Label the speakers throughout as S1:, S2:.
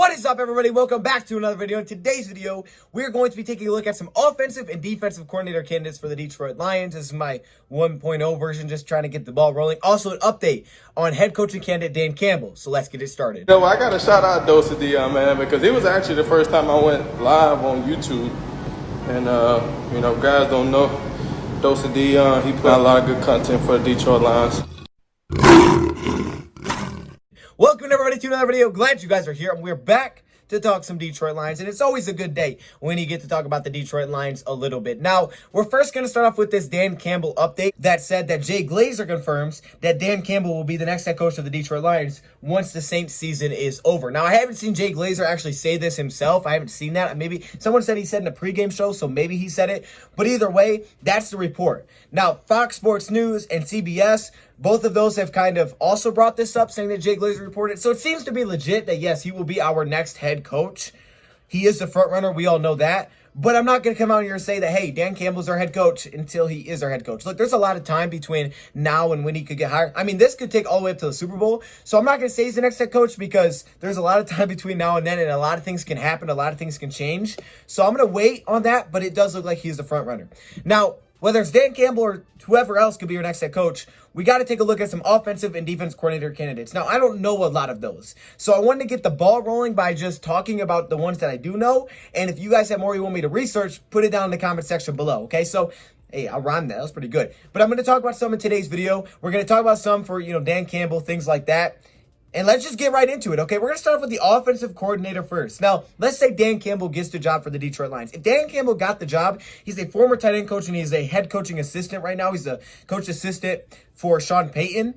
S1: What is up, everybody? Welcome back to another video. In today's video, we're going to be taking a look at some offensive and defensive coordinator candidates for the Detroit Lions. This is my 1.0 version, just trying to get the ball rolling. Also, an update on head coaching candidate Dan Campbell. So let's get it started.
S2: You know, I got to shout out Dose Dion, man, because it was actually the first time I went live on YouTube. And, you know, guys don't know Dose Dion. He put out a lot of good content for the Detroit Lions.
S1: Welcome, everybody, to another video. Glad you guys are here, and we're back to talk some Detroit Lions, and it's always a good day when you get to talk about the Detroit Lions a little bit. Now, we're first going to start off with this Dan Campbell update that said that Jay Glazer confirms that Dan Campbell will be the next head coach of the Detroit Lions once the Saints season is over. Now, I haven't seen Jay Glazer actually say this himself. I haven't seen that. Maybe someone said he said in a pregame show, so maybe he said it. But either way, that's the report. Now, Fox Sports News and CBS, both of those have kind of also brought this up, saying that Jay Glazer reported. So it seems to be legit that, yes, he will be our next head coach. He is the front runner. We all know that. But I'm not going to come out here and say that, hey, Dan Campbell's our head coach until he is our head coach. Look, there's a lot of time between now and when he could get hired. I mean, this could take all the way up to the Super Bowl. So I'm not going to say he's the next head coach because there's a lot of time between now and then, and a lot of things can happen. A lot of things can change. So I'm going to wait on that, but it does look like he's the front runner. Now, whether it's Dan Campbell or whoever else could be your next head coach, we got to take a look at some offensive and defense coordinator candidates. Now, I don't know a lot of those, so I wanted to get the ball rolling by just talking about the ones that I do know. And if you guys have more you want me to research, put it down in the comment section below, okay? So, hey, I rhymed that. That was pretty good. But I'm going to talk about some in today's video. We're going to talk about some for, Dan Campbell, things like that. And let's just get right into it, okay? We're going to start off with the offensive coordinator first. Now, let's say Dan Campbell gets the job for the Detroit Lions. If Dan Campbell got the job, he's a former tight end coach and he's a head coaching assistant right now. He's a coach assistant for Sean Payton.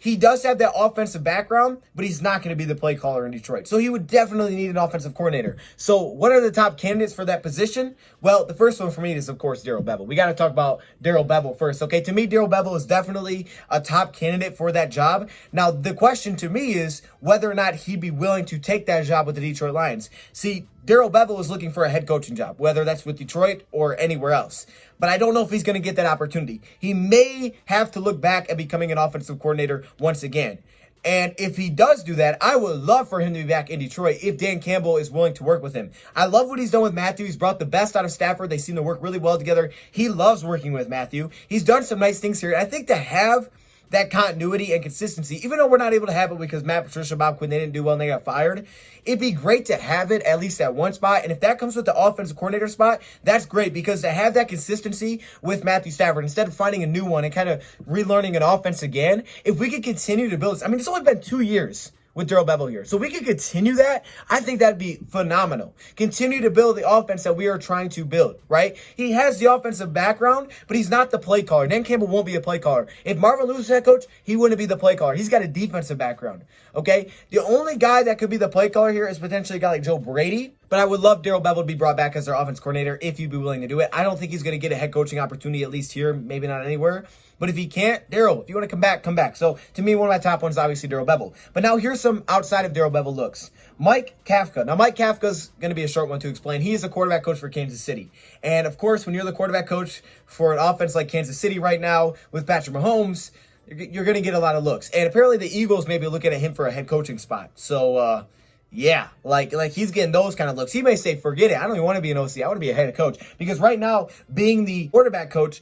S1: He does have that offensive background, but he's not going to be the play caller in Detroit. So he would definitely need an offensive coordinator. So what are the top candidates for that position? Well, the first one for me is, of course, Darrell Bevell. We got to talk about Darrell Bevell first, okay? To me, Darrell Bevell is definitely a top candidate for that job. Now, the question to me is whether or not he'd be willing to take that job with the Detroit Lions. See, Darrell Bevell is looking for a head coaching job, whether that's with Detroit or anywhere else. But I don't know if he's going to get that opportunity. He may have to look back at becoming an offensive coordinator once again. And if he does do that, I would love for him to be back in Detroit if Dan Campbell is willing to work with him. I love what he's done with Matthew. He's brought the best out of Stafford. They seem to work really well together. He loves working with Matthew. He's done some nice things here. I think to have that continuity and consistency, even though we're not able to have it because Matt Patricia, Bob Quinn, they didn't do well and they got fired, it'd be great to have it at least at one spot. And if that comes with the offensive coordinator spot, that's great, because to have that consistency with Matthew Stafford instead of finding a new one and kind of relearning an offense again, if we could continue to build this, I mean, it's only been 2 years with Darrell Bevell here. So we could continue that. I think that'd be phenomenal. Continue to build the offense that we are trying to build, right? He has the offensive background, but he's not the play caller. Dan Campbell won't be a play caller. If Marvin Lewis is head coach, he wouldn't be the play caller. He's got a defensive background, okay? The only guy that could be the play caller here is potentially a guy like Joe Brady, but I would love Darrell Bevell to be brought back as their offense coordinator if you'd be willing to do it. I don't think he's going to get a head coaching opportunity, at least here, maybe not anywhere. But if he can't, Darrell, if you want to come back, come back. So to me, one of my top ones is obviously Darrell Bevell. But now here's some outside of Darrell Bevell looks. Mike Kafka. Now, Mike Kafka's going to be a short one to explain. He is a quarterback coach for Kansas City. And of course, when you're the quarterback coach for an offense like Kansas City right now with Patrick Mahomes, you're going to get a lot of looks. And apparently the Eagles may be looking at him for a head coaching spot. So, yeah, like he's getting those kind of looks. He may say, forget it. I don't even want to be an OC. I want to be a head coach. Because right now, being the quarterback coach,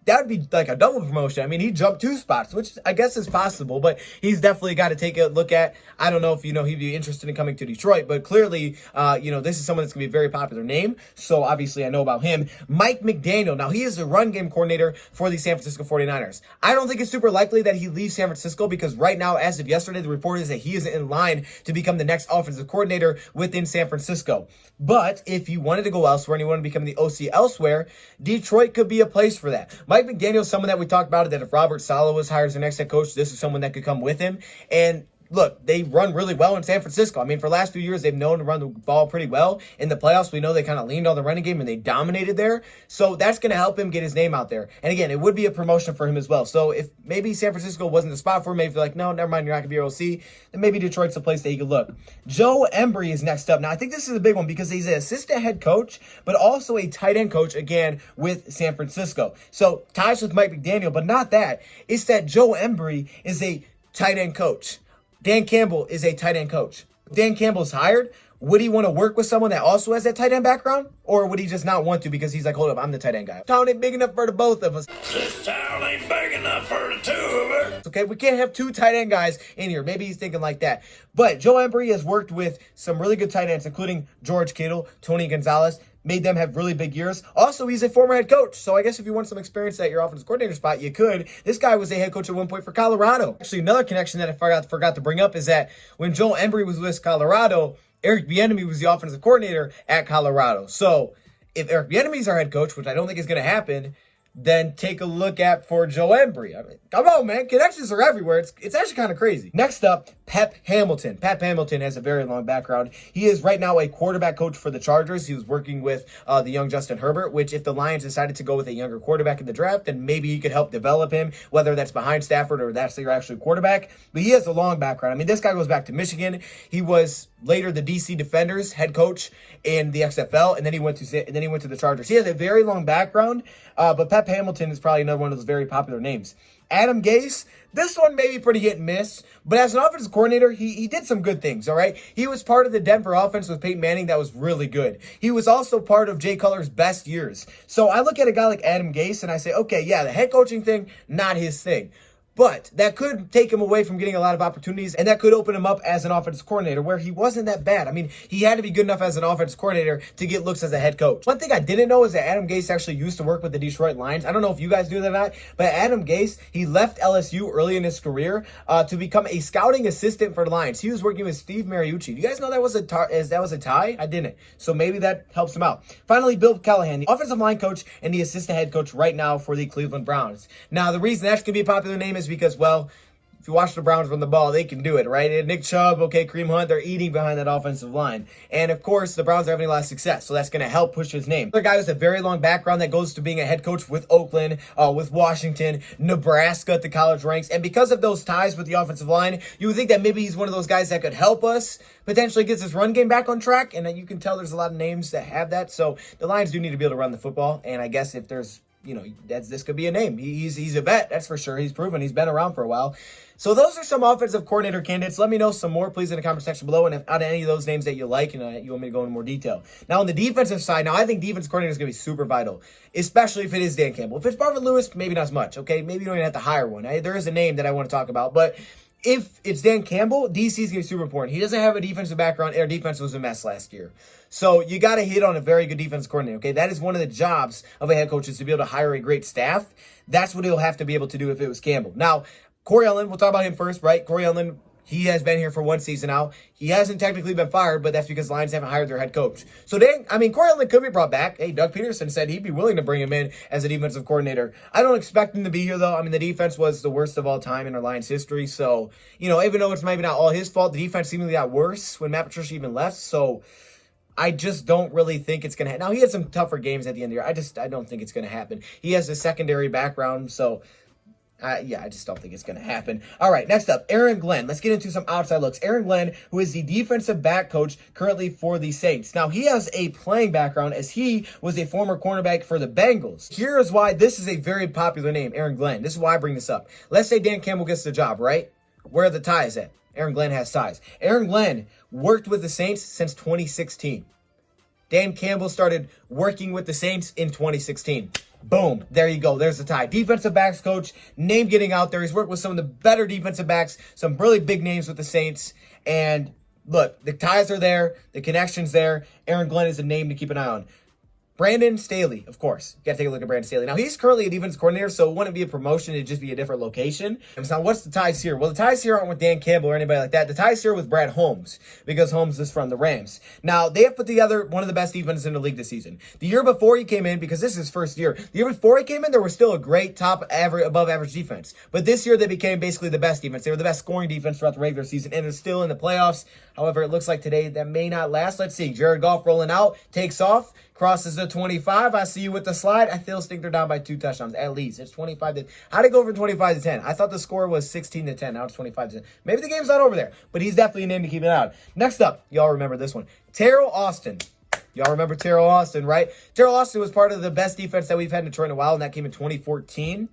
S1: that would be like a double promotion. I mean, he jumped 2 spots, which I guess is possible, but he's definitely got to take a look at. I don't know if, he'd be interested in coming to Detroit, but clearly, this is someone that's going to be a very popular name. So obviously I know about him. Mike McDaniel. Now, he is the run game coordinator for the San Francisco 49ers. I don't think it's super likely that he leaves San Francisco because right now, as of yesterday, the report is that he is in line to become the next offensive coordinator within San Francisco. But if you wanted to go elsewhere and you want to become the OC elsewhere, Detroit could be a place for that. Mike McDaniel is someone that we talked about, that if Robert Saleh was hired as the next head coach, this is someone that could come with him. And look, they run really well in San Francisco. I mean, for the last few years, they've known to run the ball pretty well. In the playoffs, we know they kind of leaned on the running game and they dominated there. So that's going to help him get his name out there. And again, it would be a promotion for him as well. So if maybe San Francisco wasn't the spot for him, maybe if you're like, no, never mind, you're not going to be your OC, then maybe Detroit's the place that he could look. Joe Embry is next up. Now, I think this is a big one because he's an assistant head coach, but also a tight end coach, again, with San Francisco. So ties with Mike McDaniel, but not that. It's that Joe Embry is a tight end coach. Dan Campbell is a tight end coach. Dan Campbell's hired, Would he want to work with someone that also has that tight end background? Or would he just not want to because he's like, hold up, I'm the tight end guy. Town ain't big enough for the both of us.
S3: This town ain't big enough for the two of us.
S1: Okay, we can't have two tight end guys in here. Maybe he's thinking like that. But Joe Embry has worked with some really good tight ends, including George Kittle, Tony Gonzalez, made them have really big years. Also, he's a former head coach. So I guess if you want some experience at your offensive coordinator spot, you could. This guy was a head coach at one point for Colorado. Actually, another connection that I forgot to bring up is that when Joe Embry was with Colorado, Eric Bieniemy was the offensive coordinator at Colorado. So if Eric Bieniemy is our head coach, which I don't think is going to happen, then take a look at for Joe Embry. I mean, come on, man. Connections are everywhere. It's actually kind of crazy. Next up, Pep Hamilton. Pep Hamilton has a very long background. He is right now a quarterback coach for the Chargers. He was working with the young Justin Herbert, which if the Lions decided to go with a younger quarterback in the draft, then maybe he could help develop him, whether that's behind Stafford or that's your actual quarterback. But he has a long background. I mean, this guy goes back to Michigan. He was later the DC Defenders head coach in the XFL, and then he went to the Chargers. He has a very long background, but Pep Hamilton is probably another one of those very popular names. Adam Gase, this one may be pretty hit and miss, but as an offensive coordinator, he did some good things, all right? He was part of the Denver offense with Peyton Manning that was really good. He was also part of Jay Cutler's best years. So I look at a guy like Adam Gase and I say, okay, yeah, the head coaching thing, not his thing. But that could take him away from getting a lot of opportunities, and that could open him up as an offensive coordinator where he wasn't that bad. I mean, he had to be good enough as an offensive coordinator to get looks as a head coach. One thing I didn't know is that Adam Gase actually used to work with the Detroit Lions. I don't know if you guys knew that or not, but Adam Gase, he left LSU early in his career to become a scouting assistant for the Lions. He was working with Steve Mariucci. Do you guys know that was a tie? I didn't. So maybe that helps him out. Finally, Bill Callahan, the offensive line coach and the assistant head coach right now for the Cleveland Browns. Now, the reason that's going to be a popular name is because, well, if you watch the Browns run the ball, they can do it, right? And Nick Chubb, okay, Kareem Hunt, they're eating behind that offensive line. And, of course, the Browns are having a lot of success, so that's going to help push his name. Another guy with a very long background that goes to being a head coach with Oakland, with Washington, Nebraska at the college ranks. And because of those ties with the offensive line, you would think that maybe he's one of those guys that could help us, potentially gets his run game back on track. And you can tell there's a lot of names that have that. So the Lions do need to be able to run the football. And I guess if there's, this could be a name. He's a vet, that's for sure. He's proven. He's been around for a while. So those are some offensive coordinator candidates. Let me know some more, please, in the comment section below. And if out of any of those names that you like and you want me to go into more detail. Now, on the defensive side, I think defense coordinator is going to be super vital, especially if it is Dan Campbell. If it's Marvin Lewis, maybe not as much, okay? Maybe you don't even have to hire one. There is a name that I want to talk about, but if it's Dan Campbell, DC is going to be super important. He doesn't have a defensive background. Our defense was a mess last year. So you got to hit on a very good defense coordinator, okay? That is one of the jobs of a head coach, is to be able to hire a great staff. That's what he'll have to be able to do if it was Campbell. Now, Corey Ellen, we'll talk about him first, right? Corey Ellen, he has been here for one season now. He hasn't technically been fired, but that's because the Lions haven't hired their head coach. So Corey Ellen could be brought back. Hey, Doug Peterson said he'd be willing to bring him in as a defensive coordinator. I don't expect him to be here, though. I mean, the defense was the worst of all time in our Lions history. So, even though it's maybe not all his fault, the defense seemingly got worse when Matt Patricia even left. So I just don't really think it's going to happen. Now, he had some tougher games at the end of the year. I don't think it's going to happen. He has a secondary background, so I just don't think it's going to happen. All right, next up, Aaron Glenn. Let's get into some outside looks. Aaron Glenn, who is the defensive back coach currently for the Saints. Now, he has a playing background as he was a former cornerback for the Bengals. Here is why this is a very popular name, Aaron Glenn. This is why I bring this up. Let's say Dan Campbell gets the job, right? Where are the ties at? Aaron Glenn has ties. Aaron Glenn worked with the Saints since 2016. Dan Campbell started working with the Saints in 2016. Boom. There you go. There's the tie. Defensive backs coach, name getting out there. He's worked with some of the better defensive backs, some really big names with the Saints. And look, the ties are there. The connection's there. Aaron Glenn is a name to keep an eye on. Brandon Staley, of course. You got to take a look at Brandon Staley. Now, he's currently a defense coordinator, so it wouldn't be a promotion. It'd just be a different location. And so what's the ties here? Well, the ties here aren't with Dan Campbell or anybody like that. The ties here are with Brad Holmes, because Holmes is from the Rams. Now, they have put together one of the best defenses in the league this season. The year before he came in, because this is his first year, the year before he came in, there was still a great above average defense. But this year, they became basically the best defense. They were the best scoring defense throughout the regular season, and they're still in the playoffs. However, it looks like today that may not last. Let's see. Jared Goff rolling out, takes off, crosses the 25. I see you with the slide. I still think they're down by 2 touchdowns, at least. It's 25 to... How'd it go from 25 to 10? I thought the score was 16 to 10. Now it's 25 to 10. Maybe the game's not over there, but he's definitely a name to keep an eye on. Next up, y'all remember this one. Terrell Austin. Y'all remember Terrell Austin, right? Terrell Austin was part of the best defense that we've had in Detroit in a while, and that came in 2014.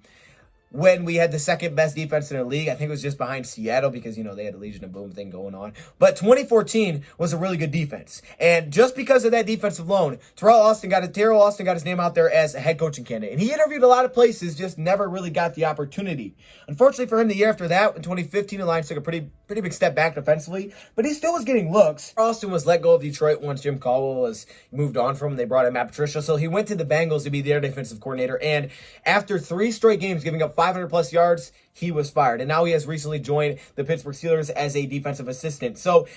S1: when we had the second best defense in the league. I think it was just behind Seattle because, you know, they had a Legion of Boom thing going on. But 2014 was a really good defense. And just because of that defense alone, Terrell Austin got his name out there as a head coaching candidate. And he interviewed a lot of places, just never really got the opportunity. Unfortunately for him, the year after that, in 2015, the Lions took a pretty big step back defensively, but he still was getting looks. Austin was let go of Detroit once Jim Caldwell was moved on from him. They brought in Matt Patricia. So he went to the Bengals to be their defensive coordinator. And after 3 straight games, giving up 500 plus yards, he was fired. And now he has recently joined the Pittsburgh Steelers as a defensive assistant. So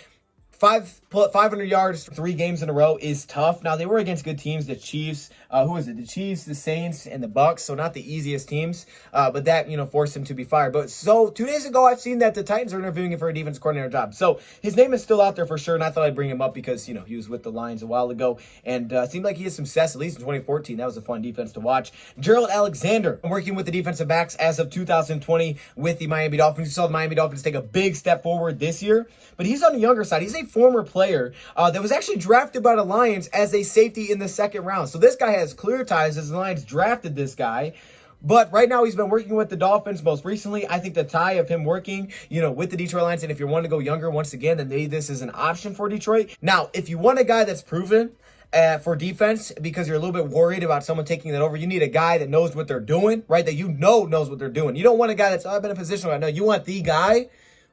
S1: 500 yards, 3 games in a row is tough. Now, they were against good teams, the Chiefs. The Chiefs, the Saints, and the Bucks. So not the easiest teams, but that, forced him to be fired. But so 2 days ago, I've seen that the Titans are interviewing him for a defense coordinator job. So his name is still out there for sure, and I thought I'd bring him up because, he was with the Lions a while ago, and it seemed like he had some success, at least in 2014. That was a fun defense to watch. Gerald Alexander, working with the defensive backs as of 2020 with the Miami Dolphins. You saw the Miami Dolphins take a big step forward this year, but he's on the younger side. He's a former player that was actually drafted by the Lions as a safety in the 2nd round. So this guy has clear ties as the Lions drafted this guy. But right now he's been working with the Dolphins most recently. I think the tie of him working, with the Detroit Lions, and if you want to go younger once again, then maybe this is an option for Detroit. Now, if you want a guy that's proven for defense because you're a little bit worried about someone taking that over, you need a guy that knows what they're doing, right? That knows what they're doing. You don't want a guy that's, I've been in a position right now. You want the guy.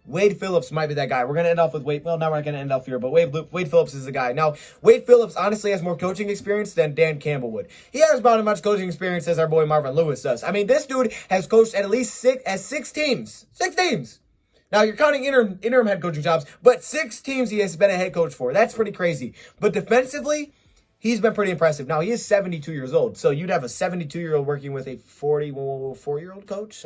S1: Wade Phillips might be that guy. We're going to end off with Wade. Well, now we're not going to end off here, but Wade Phillips is the guy. Now, Wade Phillips honestly has more coaching experience than Dan Campbell would. He has about as much coaching experience as our boy Marvin Lewis does. I mean, this dude has coached at least 6 teams. 6 teams. Now, you're counting interim head coaching jobs, but 6 teams he has been a head coach for. That's pretty crazy. But defensively, he's been pretty impressive. Now, he is 72 years old, so you'd have a 72-year-old working with a 44-year-old coach.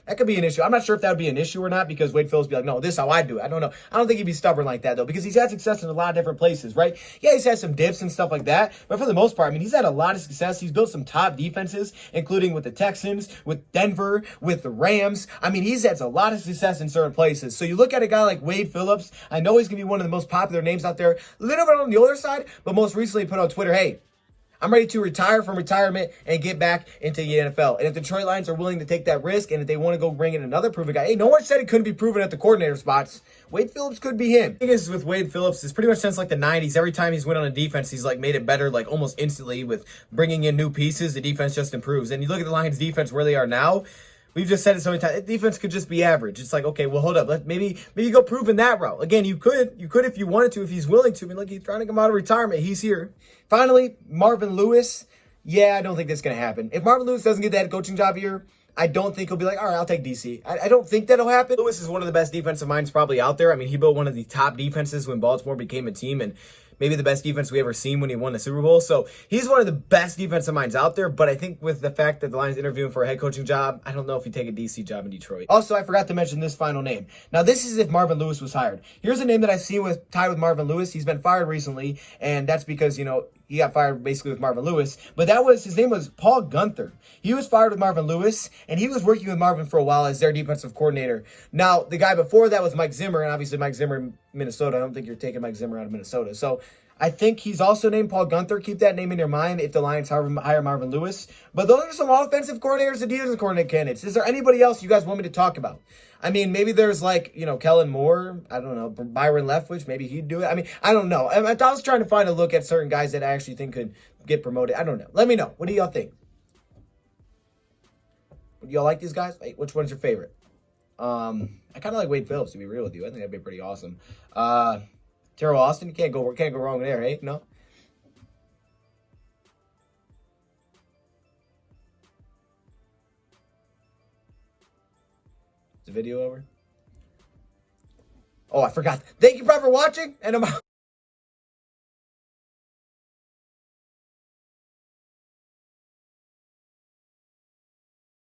S1: That could be an issue. I'm not sure if that would be an issue or not because Wade Phillips would be like, no, this is how I do it. I don't know. I don't think he'd be stubborn like that, though, because he's had success in a lot of different places, right? Yeah, he's had some dips and stuff like that, but for the most part, I mean, he's had a lot of success. He's built some top defenses, including with the Texans, with Denver, with the Rams. I mean, he's had a lot of success in certain places. So you look at a guy like Wade Phillips, I know he's going to be one of the most popular names out there, a little bit on the older side, but most recently put on Twitter, hey, I'm ready to retire from retirement and get back into the NFL. And if the Detroit Lions are willing to take that risk and if they want to go bring in another proven guy, hey, no one said it couldn't be proven at the coordinator spots. Wade Phillips could be him. The thing is with Wade Phillips is pretty much since like the 90s, every time he's went on a defense, he's like made it better like almost instantly with bringing in new pieces. The defense just improves. And you look at the Lions defense where they are now, we've just said it so many times. Defense could just be average. It's like, okay, well, hold up. Maybe go prove in that route. Again, you could if you wanted to, if he's willing to. I mean, look, he's trying to come out of retirement. He's here. Finally, Marvin Lewis. Yeah, I don't think that's going to happen. If Marvin Lewis doesn't get that coaching job here, I don't think he'll be like, all right, I'll take DC. I don't think that'll happen. Lewis is one of the best defensive minds probably out there. I mean, he built one of the top defenses when Baltimore became a team and maybe the best defense we ever seen when he won the Super Bowl. So he's one of the best defensive minds out there. But I think with the fact that the Lions interviewing for a head coaching job, I don't know if he'd take a DC job in Detroit. Also, I forgot to mention this final name. Now, this is if Marvin Lewis was hired. Here's a name that I've seen tied with Marvin Lewis. He's been fired recently, and that's because, he got fired basically with Marvin Lewis. But his name was Paul Guenther. He was fired with Marvin Lewis, and he was working with Marvin for a while as their defensive coordinator. Now, the guy before that was Mike Zimmer, and obviously Mike Zimmer in Minnesota. I don't think you're taking Mike Zimmer out of Minnesota. So I think he's also named Paul Guenther. Keep that name in your mind if the Lions hire Marvin Lewis. But those are some offensive coordinators and defensive coordinator candidates. Is there anybody else you guys want me to talk about? I mean, maybe there's Kellen Moore. I don't know. Byron Leftwich. Maybe he'd do it. I mean, I don't know. I was trying to find a look at certain guys that I actually think could get promoted. I don't know. Let me know. What do y'all think? Do y'all like these guys? Wait, which one's your favorite? I kind of like Wade Phillips, to be real with you. I think that'd be pretty awesome. Terrell Austin, you can't go wrong there, hey? No? Is the video over? Oh, I forgot. Thank you, bro, for watching, and I'm out.